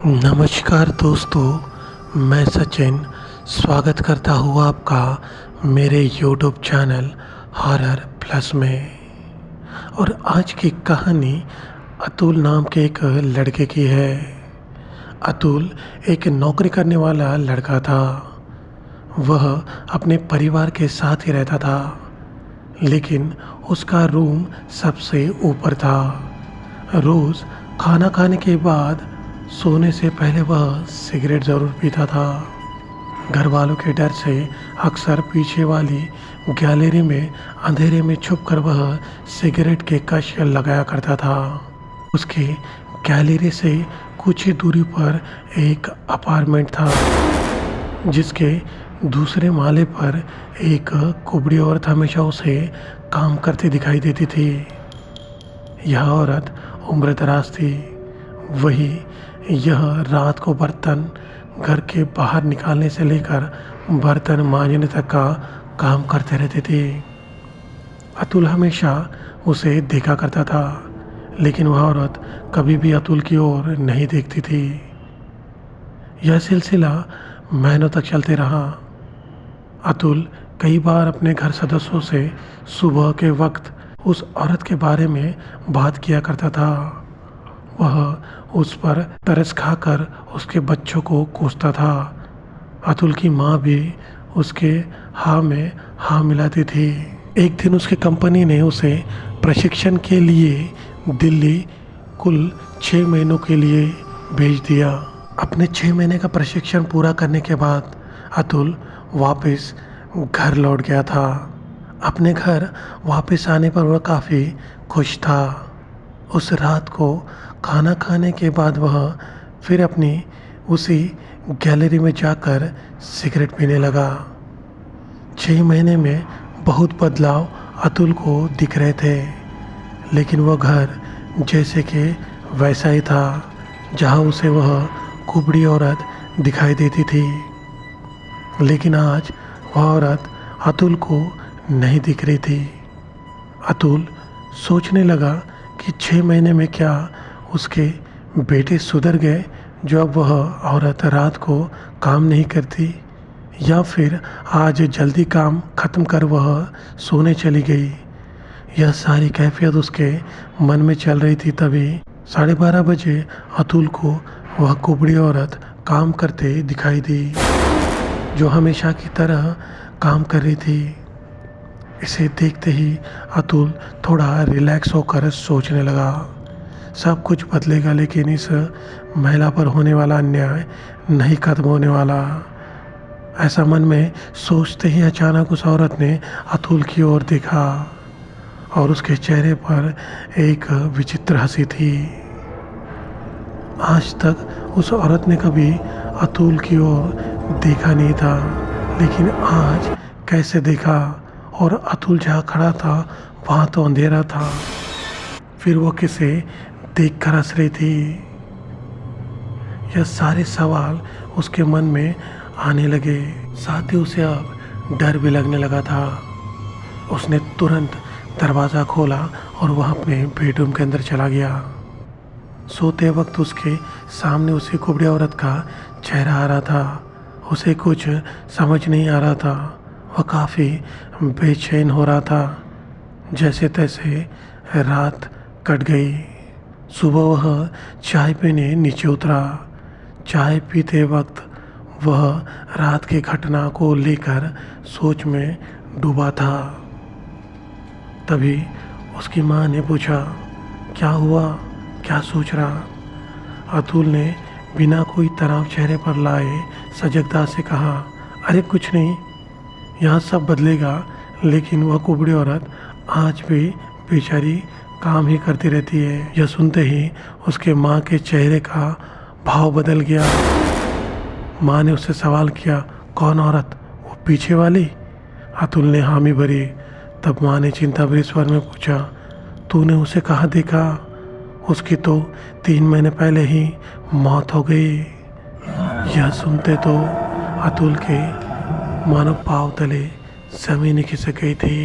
नमस्कार दोस्तों, मैं सचिन स्वागत करता हूँ आपका मेरे यूट्यूब चैनल हॉरर प्लस में। और आज की कहानी अतुल नाम के एक लड़के की है। अतुल एक नौकरी करने वाला लड़का था। वह अपने परिवार के साथ ही रहता था, लेकिन उसका रूम सबसे ऊपर था। रोज़ खाना खाने के बाद सोने से पहले वह सिगरेट ज़रूर पीता था। घर वालों के डर से अक्सर पीछे वाली गैलरी में अंधेरे में छुपकर वह सिगरेट के कश लगाया करता था। उसके गैलरी से कुछ ही दूरी पर एक अपार्टमेंट था, जिसके दूसरे माले पर एक कुबड़ी औरत हमेशा उसे काम करती दिखाई देती थी। यह औरत उम्रदराज थी। वही यह रात को बर्तन घर के बाहर निकालने से लेकर बर्तन मांजने तक का काम करते रहते थे। अतुल हमेशा उसे देखा करता था, लेकिन वह औरत कभी भी अतुल की ओर नहीं देखती थी। यह सिलसिला महीनों तक चलते रहा। अतुल कई बार अपने घर सदस्यों से सुबह के वक्त उस औरत के बारे में बात किया करता था। वह उस पर तरस खाकर उसके बच्चों को कोसता था। अतुल की माँ भी उसके हाँ में हाँ मिलाती थी। एक दिन उसकी कंपनी ने उसे प्रशिक्षण के लिए दिल्ली कुल 6 महीनों के लिए भेज दिया। अपने 6 महीने का प्रशिक्षण पूरा करने के बाद अतुल वापस घर लौट गया था। अपने घर वापस आने पर वह काफ़ी खुश था। उस रात को खाना खाने के बाद वह फिर अपनी उसी गैलरी में जाकर सिगरेट पीने लगा। 6 महीने में बहुत बदलाव अतुल को दिख रहे थे, लेकिन वह घर जैसे कि वैसा ही था जहां उसे वह कुबड़ी औरत दिखाई देती थी। लेकिन आज वह औरत अतुल को नहीं दिख रही थी। अतुल सोचने लगा कि 6 महीने में क्या उसके बेटे सुधर गए, जो अब वह औरत रात को काम नहीं करती, या फिर आज जल्दी काम ख़त्म कर वह सोने चली गई। यह सारी कैफियत उसके मन में चल रही थी। तभी 12:30 बजे अतुल को वह कुबड़ी औरत काम करते दिखाई दी, जो हमेशा की तरह काम कर रही थी। इसे देखते ही अतुल थोड़ा रिलैक्स होकर सोचने लगा, सब कुछ बदलेगा, लेकिन इस महिला पर होने वाला अन्याय नहीं खत्म होने वाला। ऐसा मन में सोचते ही अचानक उस औरत ने अतुल की ओर देखा और उसके चेहरे पर एक विचित्र हंसी थी। आज तक उस औरत ने कभी अतुल की ओर देखा नहीं था, लेकिन आज कैसे देखा। और अतुल जहाँ खड़ा था वहाँ तो अंधेरा था। फिर वो किसे देख कर हंस रही थी। यह सारे सवाल उसके मन में आने लगे। साथ ही उसे अब डर भी लगने लगा था। उसने तुरंत दरवाज़ा खोला और वह अपने बेडरूम के अंदर चला गया। सोते वक्त उसके सामने उसी कुबड़ी औरत का चेहरा आ रहा था। उसे कुछ समझ नहीं आ रहा था। वह काफ़ी बेचैन हो रहा था। जैसे तैसे रात कट गई। सुबह वह चाय पीने नीचे उतरा। चाय पीते वक्त वह रात की घटना को लेकर सोच में डूबा था। तभी उसकी माँ ने पूछा, क्या हुआ, क्या सोच रहा? अतुल ने बिना कोई तनाव चेहरे पर लाए सजगता से कहा, अरे कुछ नहीं, यहाँ सब बदलेगा, लेकिन वह कुबड़ी औरत आज भी बेचारी काम ही करती रहती है। यह सुनते ही उसके माँ के चेहरे का भाव बदल गया। माँ ने उससे सवाल किया, कौन औरत, वो पीछे वाली? अतुल ने हामी भरी। तब माँ ने चिंता भरे स्वर में पूछा, तूने उसे कहाँ देखा? उसकी तो 3 महीने पहले ही मौत हो गई। यह सुनते तो अतुल के मानो पाँव तले ज़मीन खिसक गई थी।